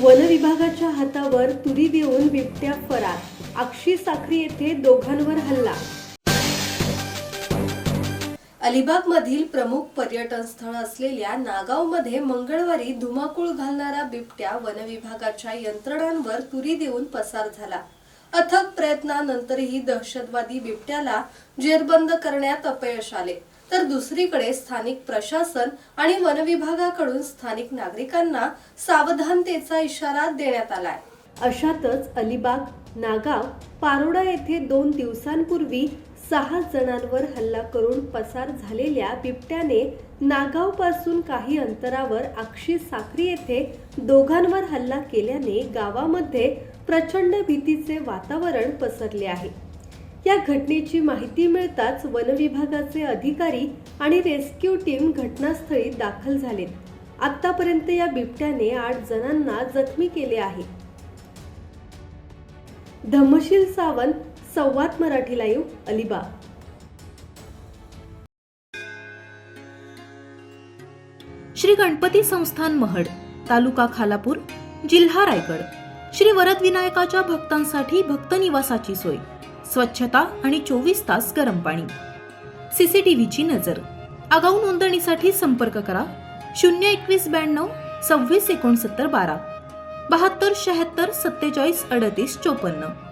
One विभागाच्या हातावर तुरी देऊन बिबट्या फरार. आक्षी साखरी येथे दोघांवर हल्ला. अलिबागमधील प्रमुख पर्यटन स्थळ असलेल्या नागावमध्ये मंगळवारी धुमाकूळ घालणारा बिबट्या वन विभागाच्या यंत्रणांवर तुरी देऊन पसार झाला. अथक प्रयत्नानंतरही दहशतवादी बिबट्याला जेरबंद करण्यात अपयश आले, तर दुसरीकडे स्थानिक प्रशासन आणि वन विभागाकडून स्थानिक नागरिकांना सावधानतेचा इशारा देण्यात आलाय. अशातच अलिबाग, नागाव, पारोडा येथे 2 दिवसांपूर्वी 6 जणांवर हल्ला करून पसार झालेल्या बिबट्याने नागाव पासून काही अंतरावर आक्षी साखरी येथे दोघांवर हल्ला केल्याने गावामध्ये प्रचंड भीतीचे वातावरण पसरले आहे. या घटनेची माहिती मिळताच वन विभागाचे अधिकारी आणि रेस्क्यू टीम घटनास्थळी दाखल झालेत. आतापर्यंत या बिबट्याने 8 जणांना जखमी केले आहे. धम्मशील सावंत, संवाद मराठी लाईव्ह, अलिबाग. श्री गणपती संस्थान महड, तालुका खालापूर, जिल्हा रायगड. श्री वरद विनायकाच्या भक्तांसाठी भक्त निवासाची सोय, स्वच्छता आणि 24 तास गरम पाणी. सीसीटीव्हीची नजर. आगाऊ नोंदणीसाठी संपर्क करा 02192 26 69 12 72 76 47 38 54.